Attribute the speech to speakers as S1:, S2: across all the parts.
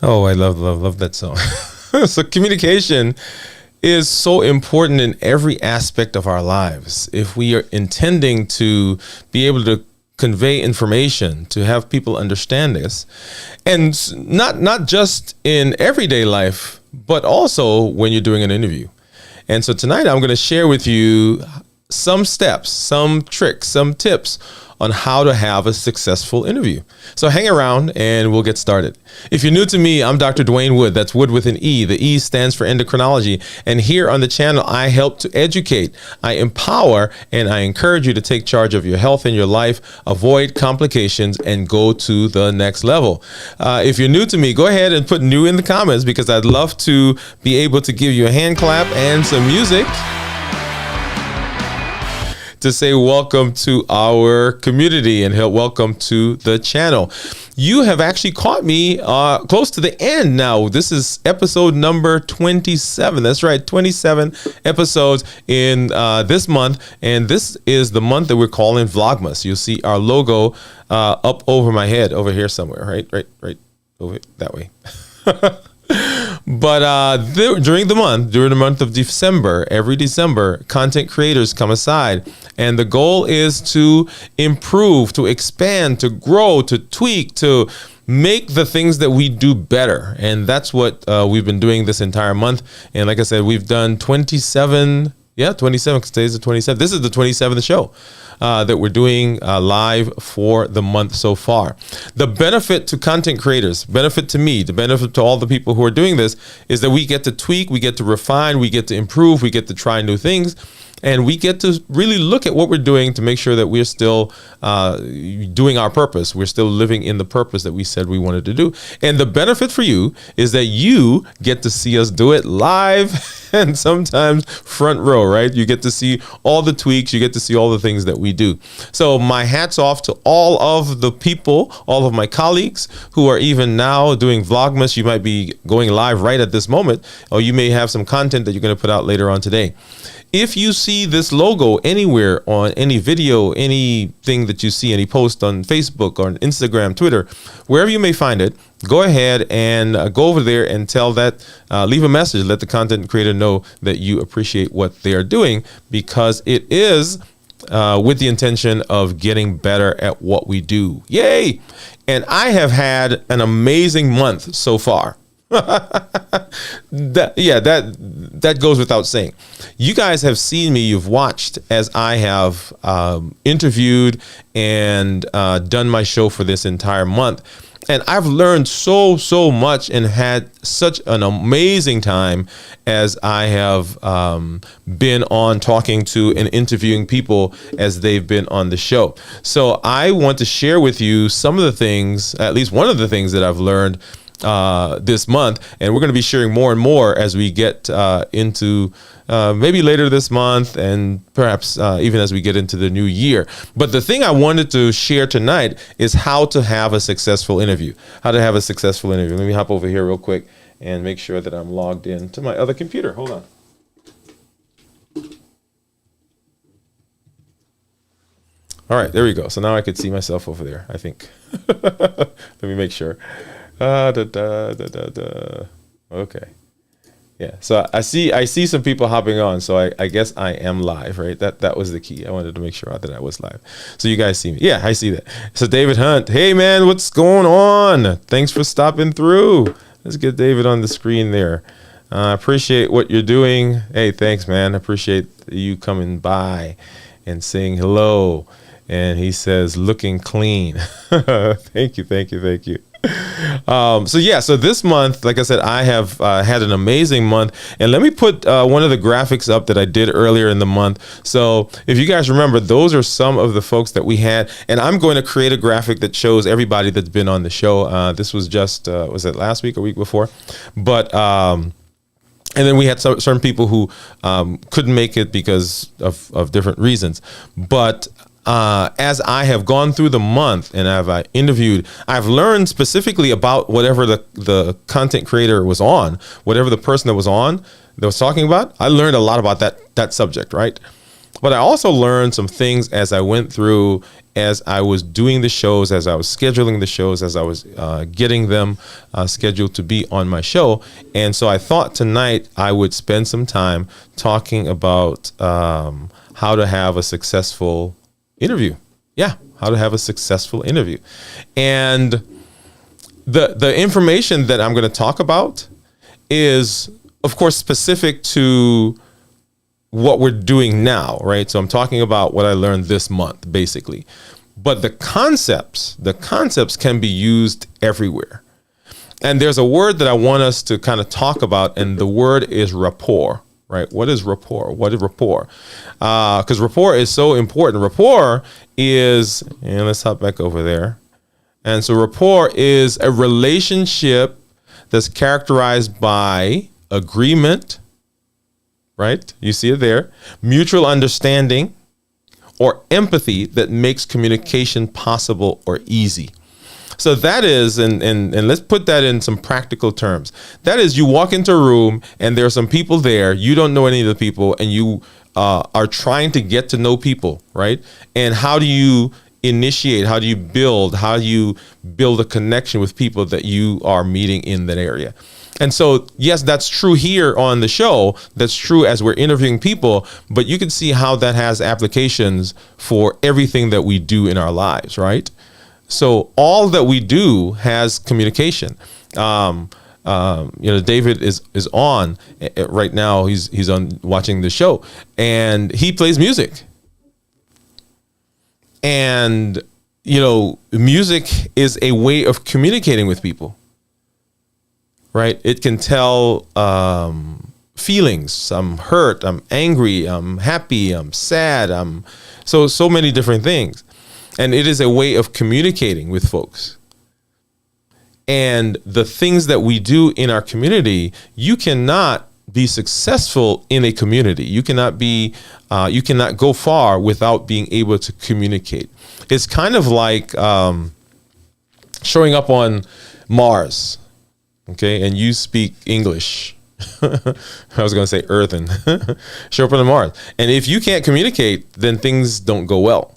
S1: Oh, I love that song. So communication is so important in every aspect of our lives. If we are intending to be able to convey information, to have people understand this, and not just in everyday life, but also when you're doing an interview. And so tonight I'm going to share with you some steps, some tricks, some tips on how to have a successful interview. So hang around and we'll get started. If you're new to me, I'm Dr. Dwain Woode. That's Wood with an E. The E stands for endocrinology. And here on the channel, I help to educate, I empower, and I encourage you to take charge of your health and your life, avoid complications, and go to the next level. If you're new to me, go ahead and put new in the comments because I'd love to be able to give you a hand clap and some music to say welcome to our community and welcome to the channel. You have actually caught me close to the end now. This is episode number 27. That's right, 27 episodes in this month. And this is the month that we're calling Vlogmas. You'll see our logo up over my head over here somewhere, right over that way. But during the month of December, every December, content creators come aside. And the goal is to improve, to expand, to grow, to tweak, to make the things that we do better. And that's what we've been doing this entire month. And like I said, we've done 27. Yeah, 27, because today's the 27th. This is the 27th show that we're doing live for the month so far. The benefit to content creators, benefit to me, the benefit to all the people who are doing this is that we get to tweak, we get to refine, we get to improve, we get to try new things. And we get to really look at what we're doing to make sure that we're still doing our purpose. We're still living in the purpose that we said we wanted to do. And the benefit for you is that you get to see us do it live and sometimes front row, right? You get to see all the tweaks. You get to see all the things that we do. So my hat's off to all of the people, all of my colleagues who are even now doing Vlogmas. You might be going live right at this moment, or you may have some content that you're going to put out later on today. If you see this logo anywhere on any video, anything that you see, any post on Facebook, on Instagram, Twitter, wherever you may find it, go ahead and go over there and tell that, leave a message, let the content creator know that you appreciate what they are doing, because it is with the intention of getting better at what we do. Yay! And I have had an amazing month so far. That goes without saying. You guys have seen me, you've watched as I have interviewed and done my show for this entire month. And I've learned so much and had such an amazing time as I have been on talking to and interviewing people as they've been on the show. So I want to share with you some of the things, at least one of the things that I've learned this month, and we're going to be sharing more and more as we get into maybe later this month and perhaps even as we get into the new year. But the thing I wanted to share tonight is how to have a successful interview. How to have a successful interview. Let me hop over here real quick and make sure that I'm logged in to my other computer. Hold on. All right, there we go. So now I could see myself over there, I think. Let me make sure. Okay. Yeah. So I see some people hopping on. So I guess I am live, right? That was the key. I wanted to make sure that I was live. So you guys see me. Yeah, I see that. So David Hunt. Hey man, what's going on? Thanks for stopping through. Let's get David on the screen there. Appreciate what you're doing. Hey, thanks, man. Appreciate you coming by and saying hello. And he says, looking clean. Thank you. So this month, like I said, I have had an amazing month. And let me put one of the graphics up that I did earlier in the month. So if you guys remember, those are some of the folks that we had. And I'm going to create a graphic that shows everybody that's been on the show. This was just, was it last week or week before? But and then we had certain people who couldn't make it because of different reasons. But as I have gone through the month and I've interviewed, I've learned specifically about whatever the content creator was on, whatever the person that was talking about. I learned a lot about that subject, right? But I also learned some things as I went through, as I was doing the shows, as I was scheduling the shows, as I was getting them scheduled to be on my show. And so I thought tonight I would spend some time talking about how to have a successful interview. Yeah, how to have a successful interview. And the information that I'm going to talk about is, of course, specific to what we're doing now, right? So I'm talking about what I learned this month, basically. But the concepts can be used everywhere. And there's a word that I want us to kind of talk about, and the word is rapport, right? What is rapport? What is rapport? Because rapport is so important. Rapport is, and let's hop back over there. And so rapport is a relationship that's characterized by agreement, right? You see it there. Mutual understanding or empathy that makes communication possible or easy. So that is, and let's put that in some practical terms. That is, you walk into a room and there are some people there. You don't know any of the people, and you are trying to get to know people, right? And how do you initiate? How do you build a connection with people that you are meeting in that area? And so, yes, that's true here on the show. That's true as we're interviewing people, but you can see how that has applications for everything that we do in our lives, right? So all that we do has communication. David is on right now. He's on watching the show, and he plays music. And, music is a way of communicating with people. Right? It can tell feelings. I'm hurt. I'm angry. I'm happy. I'm sad. So many different things. And it is a way of communicating with folks. And the things that we do in our community, you cannot be successful in a community. You cannot go far without being able to communicate. It's kind of like showing up on Mars. Okay, and you speak English. I was going to say Earth and show up on Mars. And if you can't communicate, then things don't go well.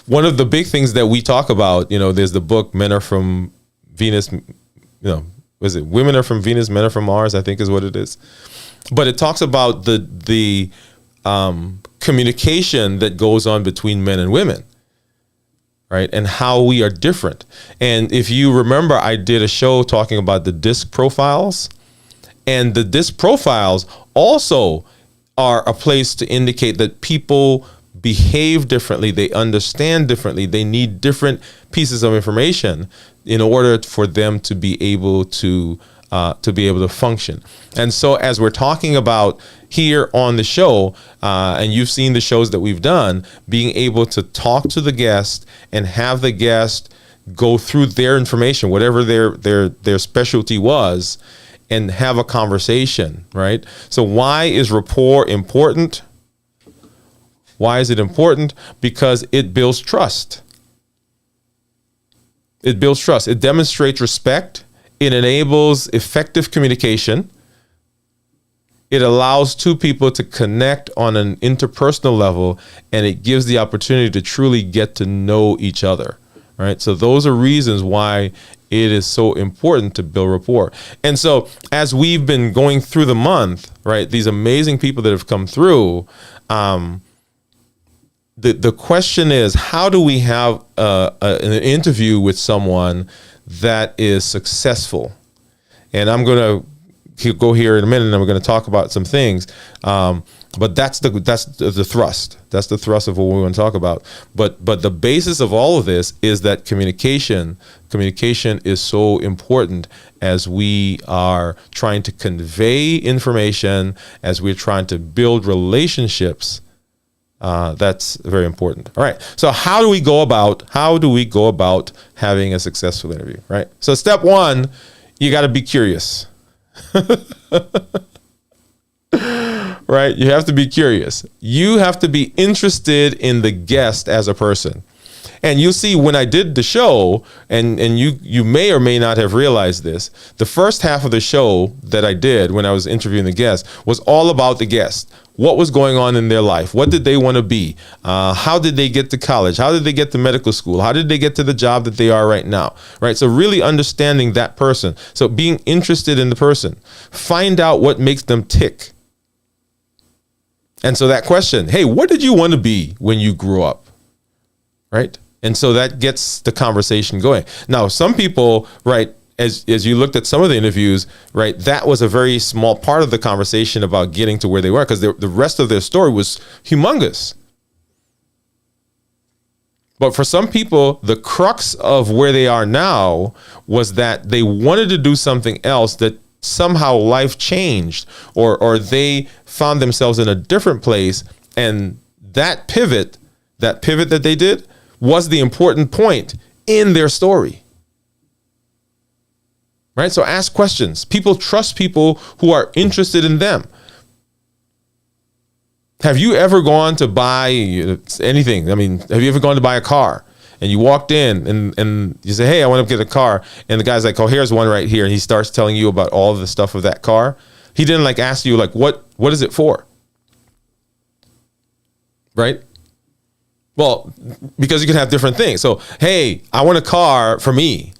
S1: One of the big things that we talk about, there's the book Men Are From Venus, Women Are From Venus, Men Are From Mars, I think is what it is. But it talks about the communication that goes on between men and women. Right? And how we are different. And if you remember, I did a show talking about the disc profiles, and the disc profiles also are a place to indicate that people behave differently. They understand differently. They need different pieces of information in order for them to be able to function. And so as we're talking about here on the show, and you've seen the shows that we've done, being able to talk to the guest and have the guest go through their information, whatever their specialty was, and have a conversation, right? So why is rapport important? Why is it important? Because it builds trust. It builds trust. It demonstrates respect. It enables effective communication. It allows two people to connect on an interpersonal level, and it gives the opportunity to truly get to know each other, right? So those are reasons why it is so important to build rapport. And so as we've been going through the month, right, these amazing people that have come through, the question is, how do we have an interview with someone that is successful? And I'm going to go here in a minute, and we're going to talk about some things. But that's the thrust. That's the thrust of what we want to talk about. But the basis of all of this is that communication is so important as we are trying to convey information, as we're trying to build relationships. That's very important. All right. So how do we go about having a successful interview, right? So step one, you got to be curious. Right? You have to be curious. You have to be interested in the guest as a person. And you'll see when I did the show, and you may or may not have realized this, the first half of the show that I did when I was interviewing the guest was all about the guest. What was going on in their life? What did they want to be? How did they get to college? How did they get to medical school? How did they get to the job that they are right now? Right? So really understanding that person. So being interested in the person. Find out what makes them tick. And so that question, hey, what did you want to be when you grew up? Right? And so that gets the conversation going. Now, some people, right, as you looked at some of the interviews, right, that was a very small part of the conversation about getting to where they were, because the rest of their story was humongous. But for some people, the crux of where they are now was that they wanted to do something else, that somehow life changed, or they found themselves in a different place, and that pivot that they did was the important point in their story. Right? So ask questions. People trust people who are interested in them. Have you ever gone to buy anything? I mean, have you ever gone to buy a car and you walked in and you say, hey, I want to get a car. And the guy's like, oh, here's one right here. And he starts telling you about all the stuff of that car. He didn't like ask you like, what is it for? Right? Well, because you can have different things. So, hey, I want a car for me.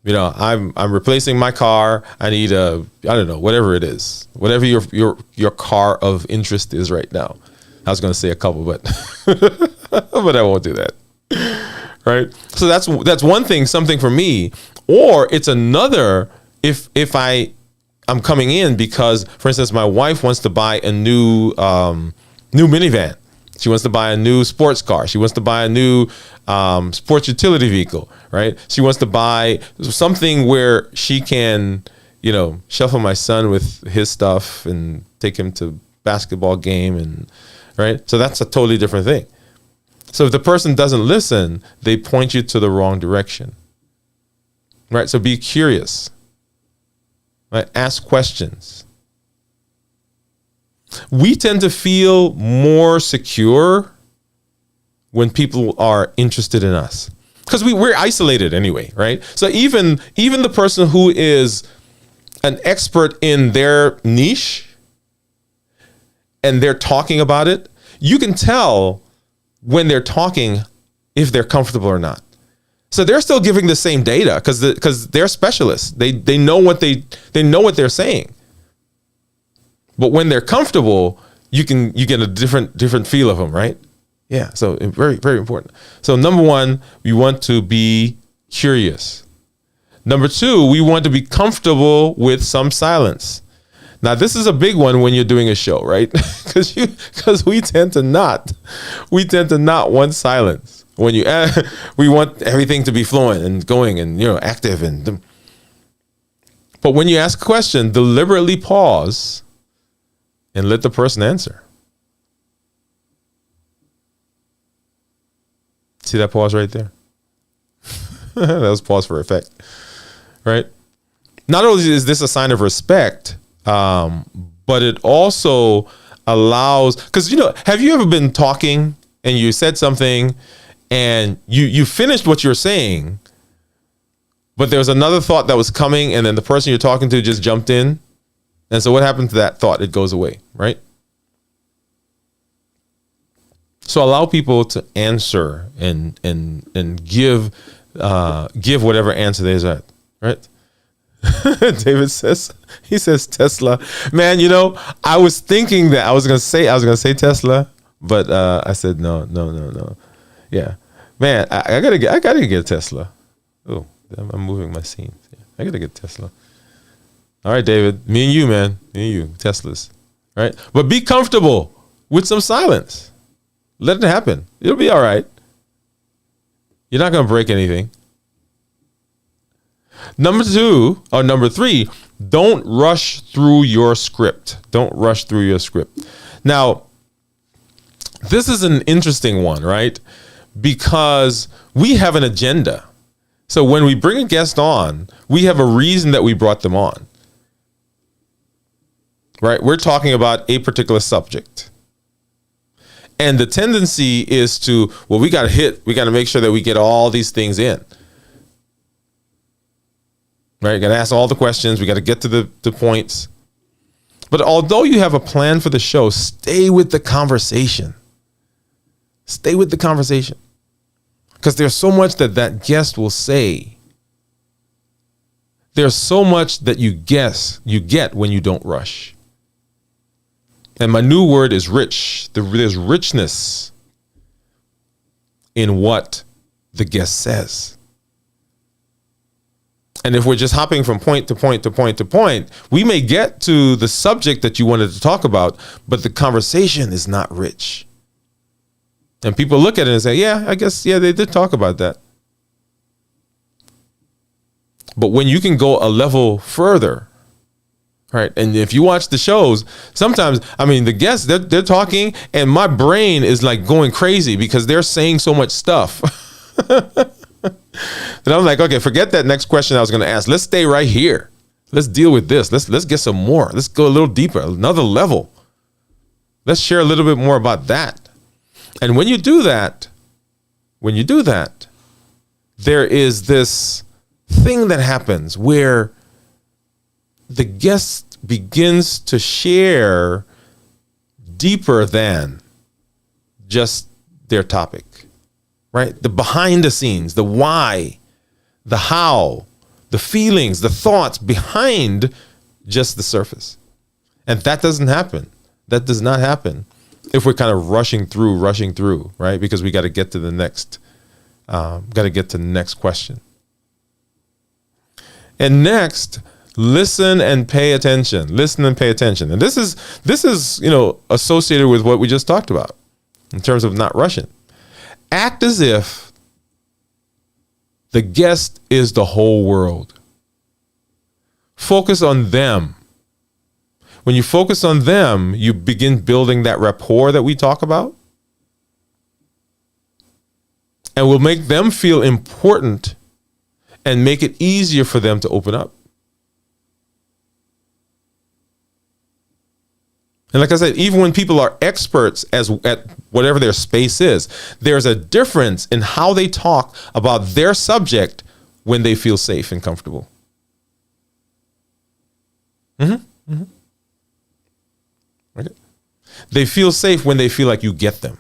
S1: You know, I'm replacing my car. I need I don't know, whatever it is, whatever your car of interest is right now. I was going to say a couple, but but I won't do that. Right. So that's one thing, something for me. Or it's another if I'm coming in because, for instance, my wife wants to buy a new minivan. She wants to buy a new sports car. She wants to buy a new sports utility vehicle, right? She wants to buy something where she can, you know, shuffle my son with his stuff and take him to basketball game, and right? So that's a totally different thing. So if the person doesn't listen, they point you to the wrong direction, right? So be curious, right? Ask questions. We tend to feel more secure when people are interested in us, because we're isolated anyway, right? So even the person who is an expert in their niche and they're talking about it, you can tell when they're talking if they're comfortable or not. So they're still giving the same data because they're specialists. They know what they're saying. But when they're comfortable, you get a different feel of them, right? Yeah. So very, very important. So number one, we want to be curious. Number two, we want to be comfortable with some silence. Now, this is a big one when you're doing a show, right? Because we tend to not want silence. When we want everything to be flowing and going and, you know, active but when you ask a question, deliberately pause and let the person answer. See that pause right there? That was pause for effect, right? Not only is this a sign of respect, but it also allows, because, you know, have you ever been talking and you said something and you finished what you're saying, but there was another thought that was coming, and then the person you're talking to just jumped in? And so what happened to that thought? It goes away, right? So allow people to answer and give whatever answer there's at, right? David says Tesla. Man, you know, I was thinking that I was gonna say Tesla, but I said no. Yeah, man, I gotta get a Tesla. Oh, I'm moving my scene. I gotta get a Tesla. All right, David, me and you, man, Teslas, right? But be comfortable with some silence. Let it happen. It'll be all right. You're not gonna break anything. Number three, don't rush through your script. Don't rush through your script. Now, this is an interesting one, right? Because we have an agenda. So when we bring a guest on, we have a reason that we brought them on, right? We're talking about a particular subject. And the tendency is to, well, we got to make sure that we get all these things in. Right? Got to ask all the questions. We got to get to the points. But although you have a plan for the show, stay with the conversation. Stay with the conversation. Because there's so much that guest will say. There's so much that you get when you don't rush. And my new word is rich. There's richness in what the guest says. And if we're just hopping from point to point to point to point, we may get to the subject that you wanted to talk about, but the conversation is not rich. And people look at it and say, yeah, I guess, yeah, they did talk about that. But when you can go a level further, right? And if you watch the shows, sometimes, I mean, the guests, they're talking and my brain is like going crazy because they're saying so much stuff. And I'm like, okay, forget that next question I was going to ask. Let's stay right here. Let's deal with this. Let's get some more. Let's go a little deeper, another level. Let's share a little bit more about that. And when you do that, there is this thing that happens where the guest begins to share deeper than just their topic, right? The behind the scenes, the why, the how, the feelings, the thoughts behind just the surface. And that doesn't happen. That does not happen if we're kind of rushing through, right? Because we got to get to the next question. And next, listen and pay attention. Listen and pay attention. And this is, associated with what we just talked about in terms of not rushing. Act as if the guest is the whole world. Focus on them. When you focus on them, you begin building that rapport that we talk about. And will make them feel important and make it easier for them to open up. And like I said, even when people are experts at whatever their space is, there's a difference in how they talk about their subject when they feel safe and comfortable. Okay. They feel safe when they feel like you get them.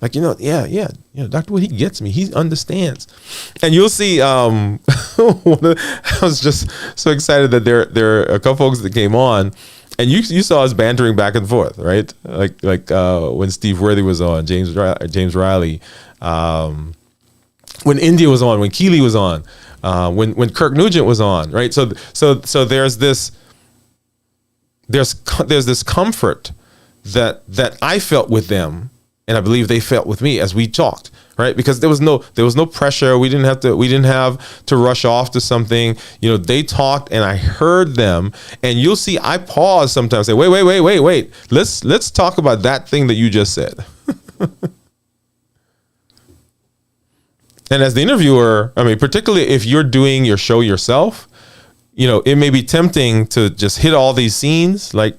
S1: Like, Dr. Woode, he gets me. He understands. And you'll see, I was just so excited that there are a couple folks that came on. And you saw us bantering back and forth, right? Like when Steve Worthy was on, James Riley, when India was on, when Keely was on, when Kirk Nugent was on, right? So there's this comfort that I felt with them, and I believe they felt with me as we talked, right? Because there was no pressure. We didn't have to rush off to something. They talked and I heard them. And you'll see I pause sometimes, say, wait. Let's talk about that thing that you just said. And as the interviewer, I mean, particularly if you're doing your show yourself, it may be tempting to just hit all these scenes. Like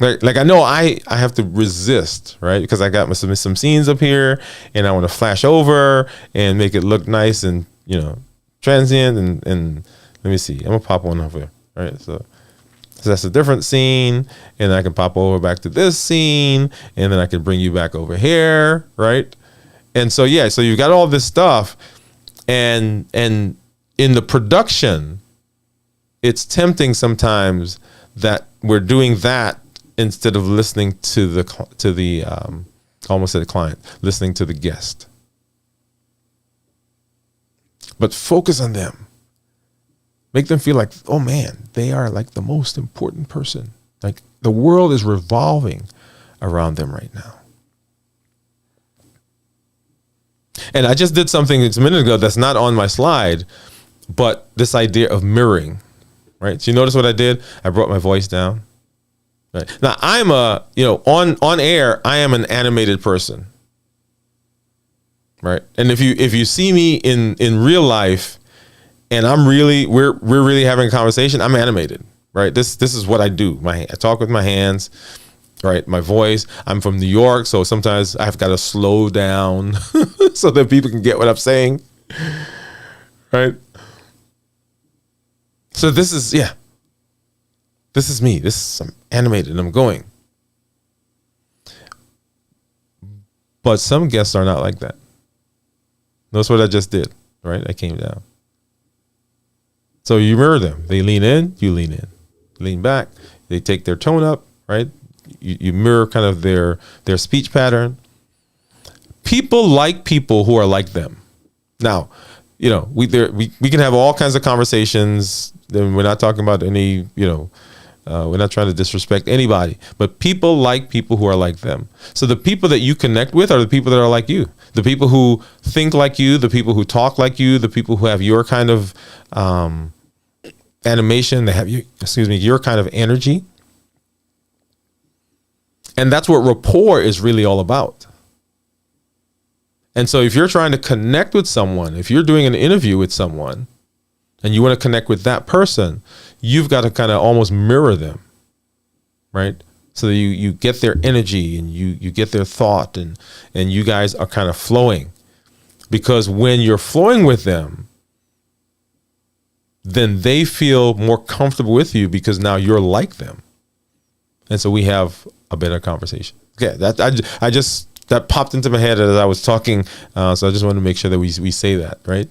S1: I know I have to resist, right? Because I got some scenes up here and I want to flash over and make it look nice and, transient. And let me see, I'm going to pop one over here, right? So that's a different scene. And I can pop over back to this scene and then I can bring you back over here, right? And so, so you've got all this stuff and in the production, it's tempting sometimes that we're doing that instead of listening to the almost to the client, listening to the guest. But focus on them. Make them feel like, oh man, they are like the most important person. Like the world is revolving around them right now. And I just did something a minute ago that's not on my slide, but this idea of mirroring, right? So you notice what I did? I brought my voice down. Right. Now I'm on air, I am an animated person. Right. And if you see me in real life and we're really having a conversation, I'm animated. Right. This is what I do. I talk with my hands. right? My voice. I'm from New York, so sometimes I've got to slow down so that people can get what I'm saying, right? So this is me. I'm animated and I'm going. But some guests are not like that. Notice what I just did, right? I came down. So you mirror them. They lean in, you lean in. Lean back, they take their tone up, right? You mirror kind of their speech pattern. People like people who are like them. Now, we can have all kinds of conversations. Then we're not talking about any, we're not trying to disrespect anybody, but people like people who are like them. So the people that you connect with are the people that are like you. The people who think like you, the people who talk like you, the people who have your kind of animation, they have your kind of energy. And that's what rapport is really all about. And so if you're trying to connect with someone, if you're doing an interview with someone and you want to connect with that person, you've got to kind of almost mirror them, right? So that you get their energy and you get their thought and you guys are kind of flowing. Because when you're flowing with them, then they feel more comfortable with you because now you're like them. And so we have a better conversation. Okay, that popped into my head as I was talking. So I just wanted to make sure that we say that, right?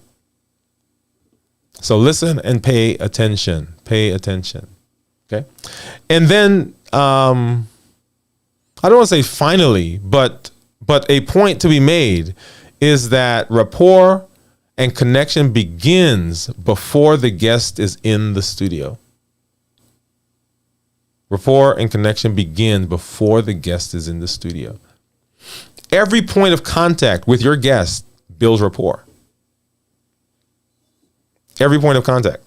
S1: So listen and pay attention. Pay attention. Okay. And then I don't want to say finally, but a point to be made is that rapport and connection begins before the guest is in the studio. Rapport and connection begins before the guest is in the studio. Every point of contact with your guest builds rapport. Every point of contact.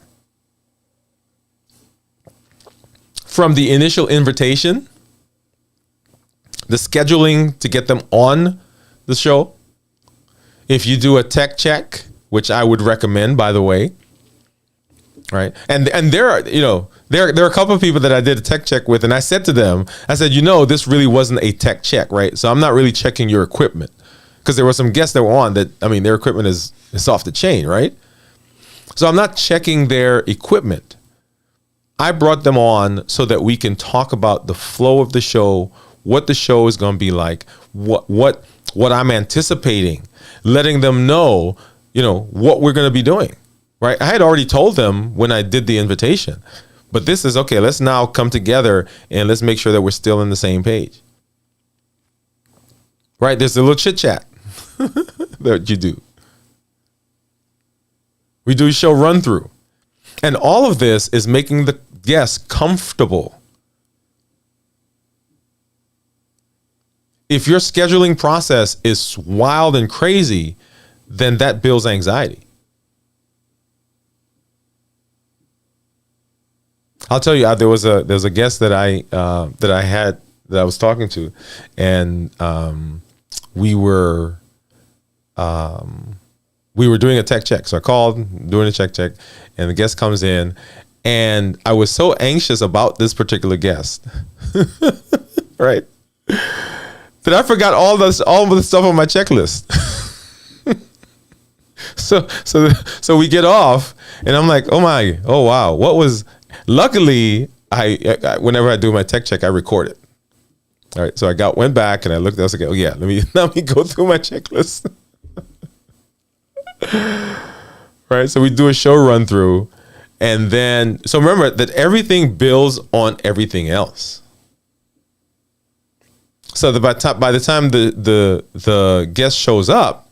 S1: From the initial invitation, the scheduling to get them on the show. If you do a tech check, which I would recommend, by the way, right? And there are, there are a couple of people that I did a tech check with, and I said to them, this really wasn't a tech check, right? So I'm not really checking your equipment, because there were some guests that were on that, their equipment is off the chain, right? So I'm not checking their equipment. I brought them on so that we can talk about the flow of the show, what the show is going to be like, what I'm anticipating, letting them know, what we're going to be doing, right? I had already told them when I did the invitation, but this is okay. Let's now come together and let's make sure that we're still on the same page, right? There's a little chit chat that you do. We do a show run through, and all of this is making the guests comfortable. If your scheduling process is wild and crazy, then that builds anxiety. I'll tell you, there was a guest that I was talking to, and we were doing a tech check. So I called, doing a check, and the guest comes in, and I was so anxious about this particular guest, right, that I forgot all the stuff on my checklist. So we get off, and I'm like, oh wow, what was? Luckily, I whenever I do my tech check, I record it. All right, so I went back and I looked. I was like, oh yeah, let me go through my checklist. Right, so we do a show run through, and then so remember that everything builds on everything else. So by the time the guest shows up,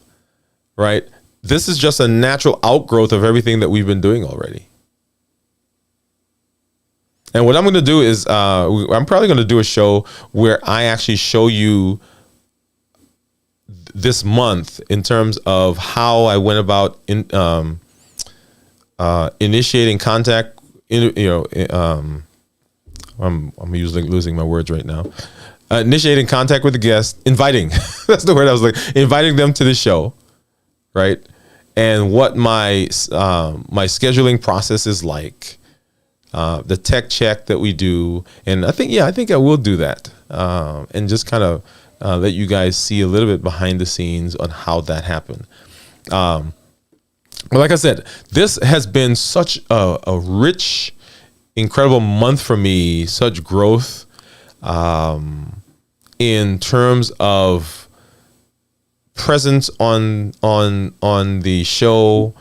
S1: right, this is just a natural outgrowth of everything that we've been doing already. And what I'm going to do is I'm probably going to do a show where I actually show you this month in terms of how I went about initiating contact. I'm usually losing my words right now. Initiating contact with the guest, inviting. That's the word I was like, inviting them to the show, right? And what my scheduling process is like. The tech check that we do, and I think I will do that. and just kind of let you guys see a little bit behind the scenes on how that happened. But like I said, this has been such a rich, incredible month for me, such growth in terms of presence on the show,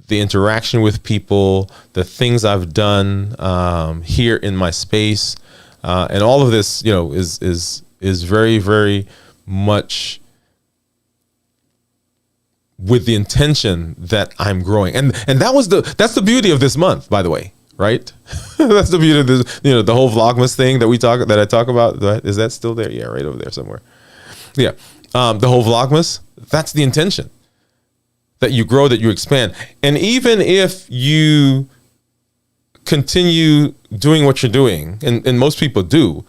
S1: the interaction with people, the things I've done here in my space, and all of this, is very, very much with the intention that I'm growing. And that's the beauty of this month, by the way, right? That's the beauty of this, the whole Vlogmas thing that I talk about. Is that still there? Yeah, right over there somewhere. Yeah. The whole Vlogmas, that's the intention. That you grow, that you expand. And even if you continue doing what you're doing, and most people do,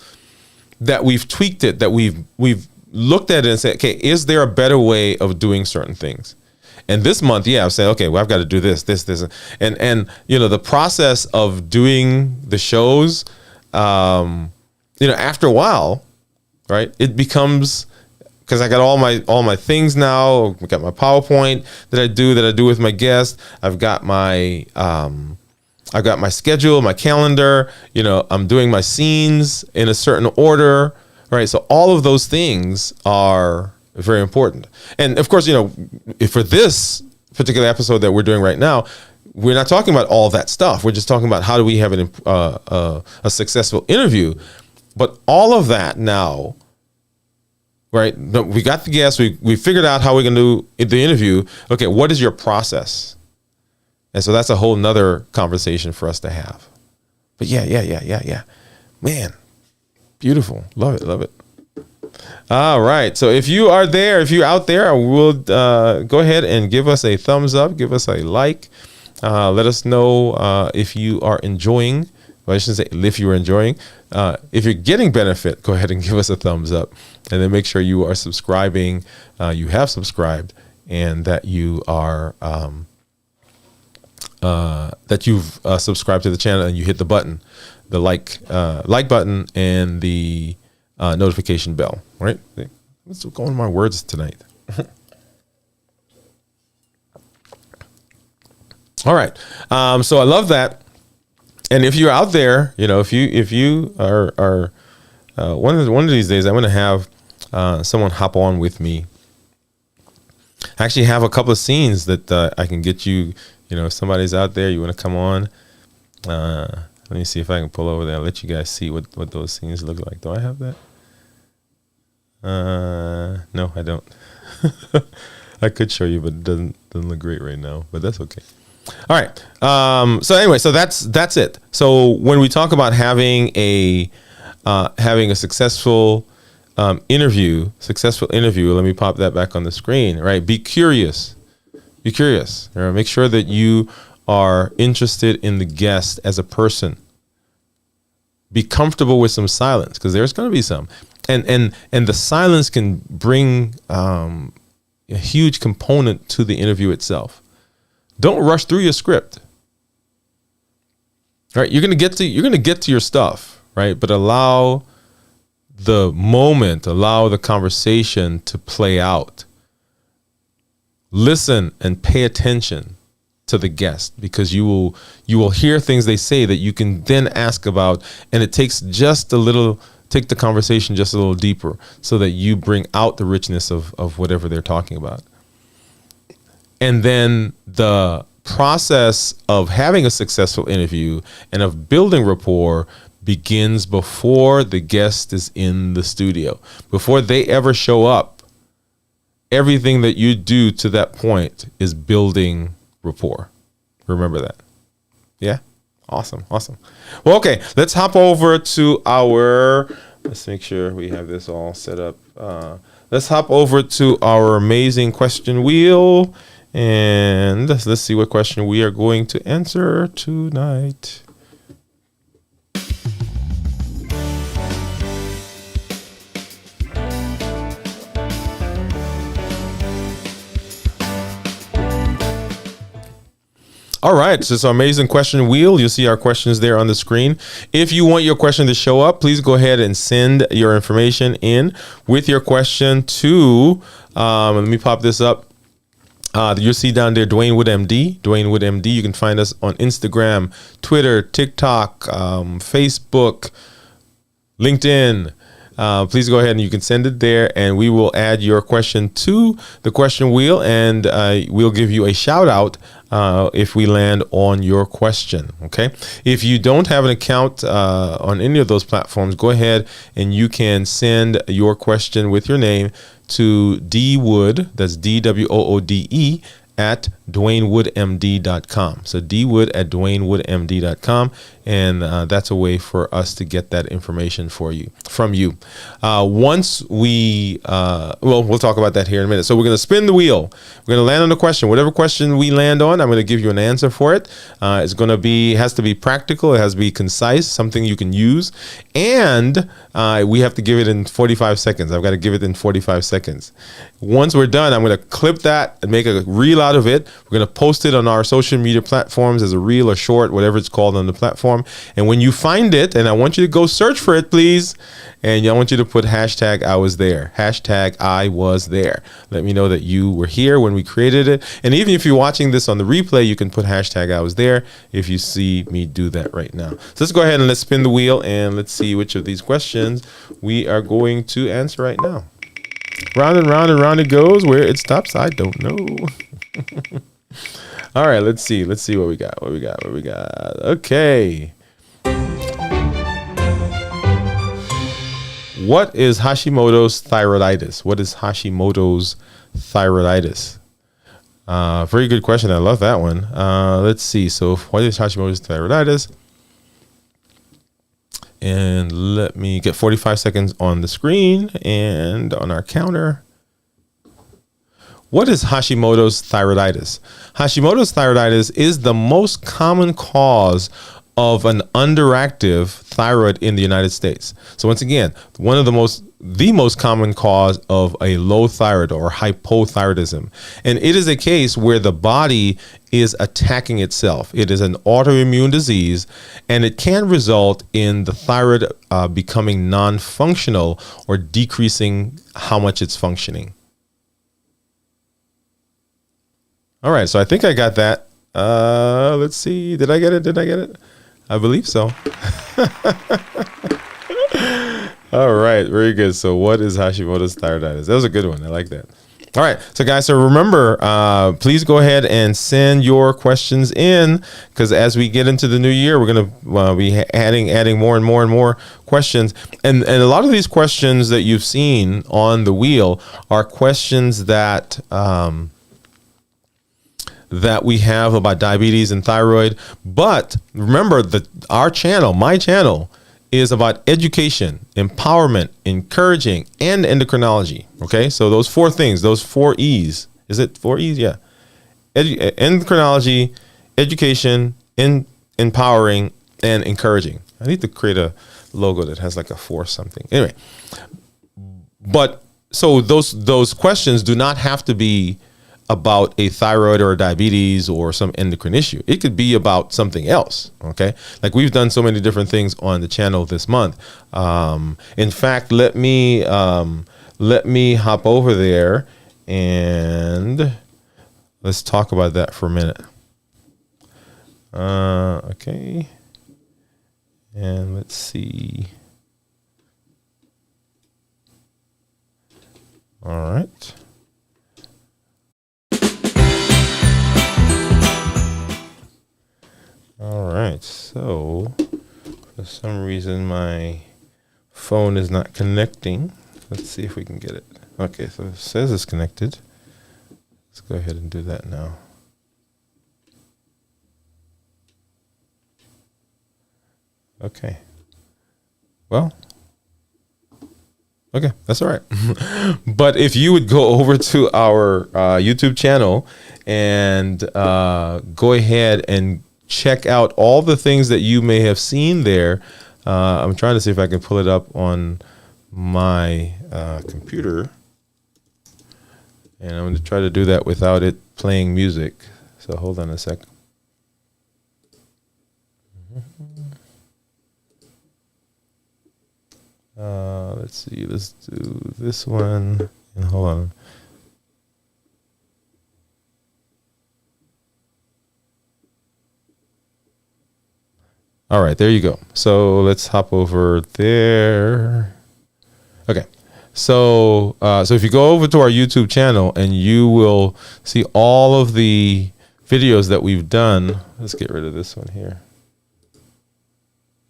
S1: that we've tweaked it, that we've looked at it and said, okay, is there a better way of doing certain things? And this month, yeah, I've said, okay, well, I've got to do this, and the process of doing the shows, after a while, right, it becomes, because I got all my things now. I got my PowerPoint that I do with my guests. I've got my schedule, my calendar. I'm doing my scenes in a certain order, right? So all of those things are very important. And of course, for this particular episode that we're doing right now, we're not talking about all that stuff. We're just talking about how do we have a successful interview. But all of that now, right? We got the guests. We figured out how we're going to do the interview. Okay, what is your process? And so that's a whole nother conversation for us to have. But yeah. Man, beautiful. Love it. All right. So if you're out there, I will go ahead and give us a thumbs up, give us a like. Let us know if you are enjoying. Well, I shouldn't say if you're enjoying. If you're getting benefit, go ahead and give us a thumbs up. And then make sure you are subscribing. You have subscribed, and that you are that you've subscribed to the channel and you hit the button, the like button, and the notification bell. Right? What's going on with my words tonight? All right. So I love that. And if you're out there, if you are one of these days, I'm going to have someone hop on with me. I actually have a couple of scenes that I can get you. If somebody's out there, you want to come on. Let me see if I can pull over there. I'll let you guys see what those scenes look like. Do I have that? No, I don't. I could show you, but it doesn't look great right now. But that's okay. All right. So anyway, so that's it. So when we talk about having a successful interview, let me pop that back on the screen. Right. Be curious. Make sure that you are interested in the guest as a person. Be comfortable with some silence, because there's going to be some, and the silence can bring a huge component to the interview itself. Don't rush through your script. All right, you're gonna get to your stuff, right? But allow the moment, allow the conversation to play out. Listen and pay attention to the guest, because you will hear things they say that you can then ask about, and it takes take the conversation just a little deeper, so that you bring out the richness of whatever they're talking about. And then the process of having a successful interview and of building rapport begins before the guest is in the studio. Before they ever show up, everything that you do to that point is building rapport. Remember that. Yeah? Awesome. Well, okay, let's hop over to let's make sure we have this all set up. Let's hop over to our amazing question wheel. And let's see what question we are going to answer tonight. All right, so it's an amazing question wheel. You'll see our questions there on the screen. If you want your question to show up, please go ahead and send your information in with your question to, let me pop this up. You'll see down there, Dwain Woode MD. Dwain Woode MD. You can find us on Instagram, Twitter, TikTok, Facebook, LinkedIn. Please go ahead and you can send it there, and we will add your question to the question wheel, and we'll give you a shout out if we land on your question. Okay. If you don't have an account on any of those platforms, go ahead and you can send your question with your name to dwoode, that's DWOODE, at DwainWoodeMD.com. So dwoode at DwainWoodeMD.com, and that's a way for us to get that information from you. Once we, we'll talk about that here in a minute. So we're going to spin the wheel. We're going to land on the question. Whatever question we land on, I'm going to give you an answer for it. It's going to be, has to be practical. It has to be concise, something you can use. And we have to give it in 45 seconds. I've got to give it in 45 seconds. Once we're done, I'm going to clip that and make a reel out of it. We're going to post it on our social media platforms as a reel or short, whatever it's called on the platform. And when you find it, and I want you to go search for it, please. And I want you to put hashtag I was there. Hashtag I was there. Let me know that you were here when we created it. And even if you're watching this on the replay, you can put hashtag I was there if you see me do that right now. So let's go ahead and let's spin the wheel, and let's see which of these questions we are going to answer right now. Round and round and round it goes. Where it stops, I don't know. All right, let's see what we got. Okay. What is Hashimoto's thyroiditis? Very good question. I love that one. Let's see. So what is Hashimoto's thyroiditis? And let me get 45 seconds on the screen and on our counter. What is Hashimoto's thyroiditis? Hashimoto's thyroiditis is the most common cause of an underactive thyroid in the United States. So once again, the most common cause of a low thyroid or hypothyroidism. And it is a case where the body is attacking itself. It is an autoimmune disease, and it can result in the thyroid becoming non-functional or decreasing how much it's functioning. All right, so I think I got that. Let's see. Did I get it? I believe so. All right, very good. So what is Hashimoto's thyroiditis? That was a good one. I like that. All right, so guys, so remember, please go ahead and send your questions in, because as we get into the new year, we're going to be adding more and more questions. And a lot of these questions that you've seen on the wheel are questions that that we have about diabetes and thyroid. But remember that my channel, is about education, empowerment, encouraging, and endocrinology. Okay, so those four things, those 4 E's. Is it 4 E's? Yeah. Endocrinology, education, empowering, and encouraging. I need to create a logo that has like a 4 something. Anyway, but so those questions do not have to be about a thyroid or diabetes or some endocrine issue. It could be about something else. Okay, like we've done so many different things on the channel this month. In fact, let me hop over there and let's talk about that for a minute. Okay, and let's see. All right. All right, so for some reason my phone is not connecting. Let's see if we can get it. Okay, so it says it's connected. Let's go ahead and do that now. Okay. Well, okay, that's all right. But if you would go over to our YouTube channel and go ahead and check out all the things that you may have seen there. I'm trying to see if I can pull it up on my computer. And I'm going to try to do that without it playing music. So hold on a second. let's see. Let's do this one. And hold on. All right, there you go. So let's hop over there. Okay. So if you go over to our YouTube channel, and you will see all of the videos that we've done. Let's get rid of this one here.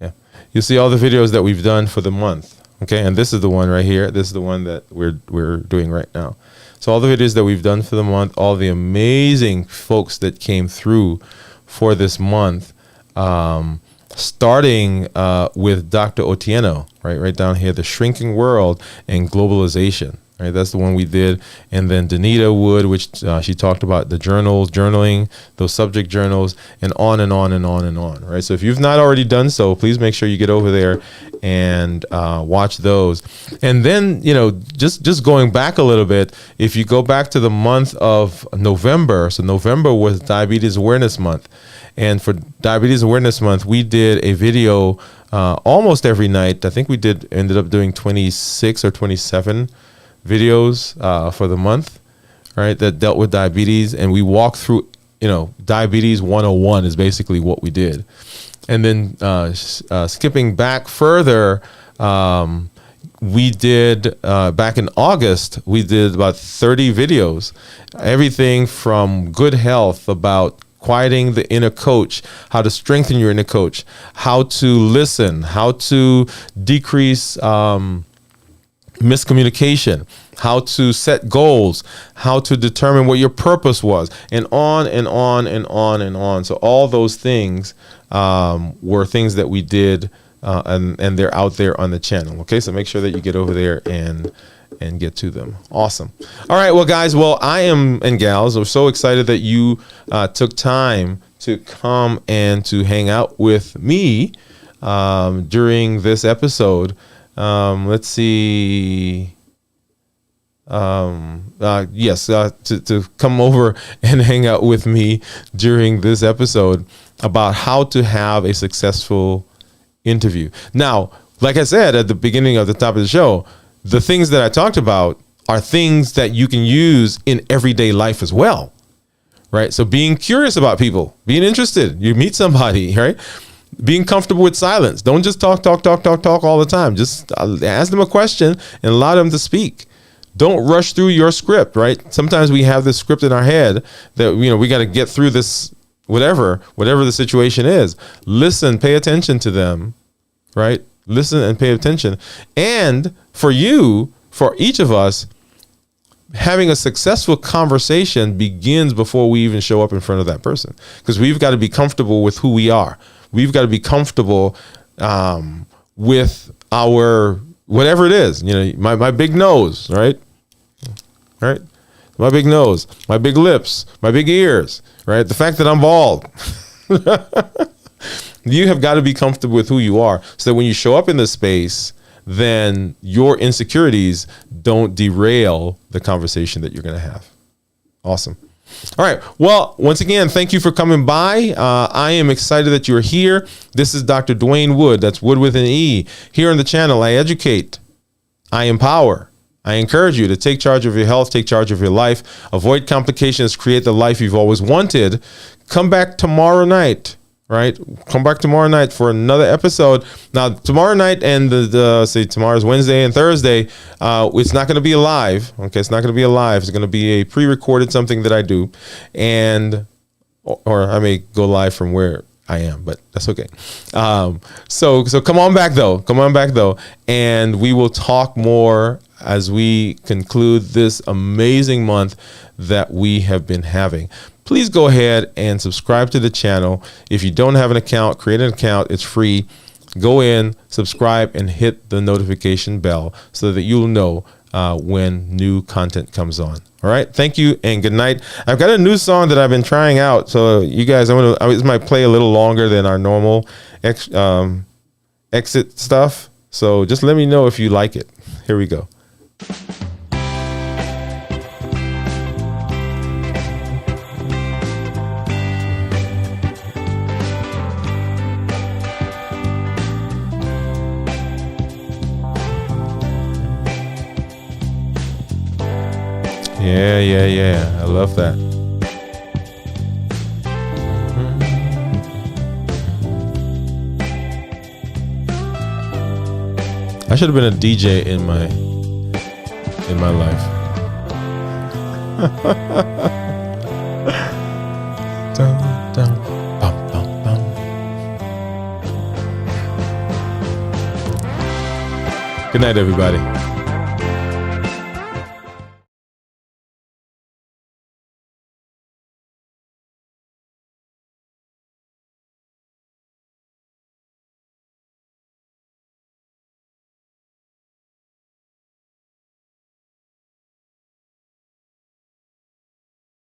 S1: Yeah. You'll see all the videos that we've done for the month. Okay. And this is the one right here. This is the one that we're doing right now. So all the videos that we've done for the month, all the amazing folks that came through for this month, starting with Dr. Otieno, right down here, The Shrinking World and Globalization. Right, that's the one we did. And then Dwain Woode, which she talked about the journaling, those subject journals, and on and on and on and on. Right. So if you've not already done so, please make sure you get over there and watch those. And then, just going back a little bit, if you go back to the month of November, so November was Diabetes Awareness Month. And for Diabetes Awareness Month, we did a video almost every night. I think we ended up doing 26 or 27 videos for the month, right, that dealt with diabetes. And we walked through, diabetes 101 is basically what we did. And then skipping back further, we did back in August, we did about 30 videos, everything from good health, about quieting the inner coach, how to strengthen your inner coach, how to listen, how to decrease miscommunication, how to set goals, how to determine what your purpose was, and on and on and on and on. So all those things were things that we did, and they're out there on the channel. Okay, so make sure that you get over there and get to them. Awesome. All right, well, guys, and gals, I'm so excited that you took time to come and to hang out with me during this episode. Let's see. To come over and hang out with me during this episode about how to have a successful interview. Now, like I said at the beginning of the top of the show, the things that I talked about are things that you can use in everyday life as well, right? So being curious about people, being interested, you meet somebody, right? Being comfortable with silence. Don't just talk all the time. Just ask them a question and allow them to speak. Don't rush through your script, right? Sometimes we have this script in our head that, we got to get through this, whatever the situation is. Listen, pay attention to them, right? Listen and pay attention. And for each of us, having a successful conversation begins before we even show up in front of that person, because we've got to be comfortable with who we are. We've got to be comfortable with our whatever it is. My big nose, right? Right? My big nose, my big lips, my big ears, right? The fact that I'm bald. You have got to be comfortable with who you are, so that when you show up in this space, then your insecurities don't derail the conversation that you're going to have. Awesome. All right. Well, once again, thank you for coming by. I am excited that you're here. This is Dr. Dwain Woode. That's Wood with an E. Here on the channel, I educate, I empower, I encourage you to take charge of your health, take charge of your life, avoid complications, create the life you've always wanted. Come back tomorrow night. Right? Come back tomorrow night for another episode. Now, tomorrow night and tomorrow's Wednesday and Thursday, it's not going to be live. Okay, it's not going to be live. It's going to be a pre-recorded something that I do, or I may go live from where I am, but that's okay. So come on back though, and we will talk more as we conclude this amazing month that we have been having. Please go ahead and subscribe to the channel. If you don't have an account, create an account. It's free. Go in, subscribe, and hit the notification bell so that you'll know when new content comes on. All right. Thank you and good night. I've got a new song that I've been trying out. So you guys, this might play a little longer than our normal exit stuff. So just let me know if you like it. Here we go. Yeah, yeah, yeah. I love that. I should have been a DJ in my life. Dun, dun, bum, bum, bum. Good night, everybody.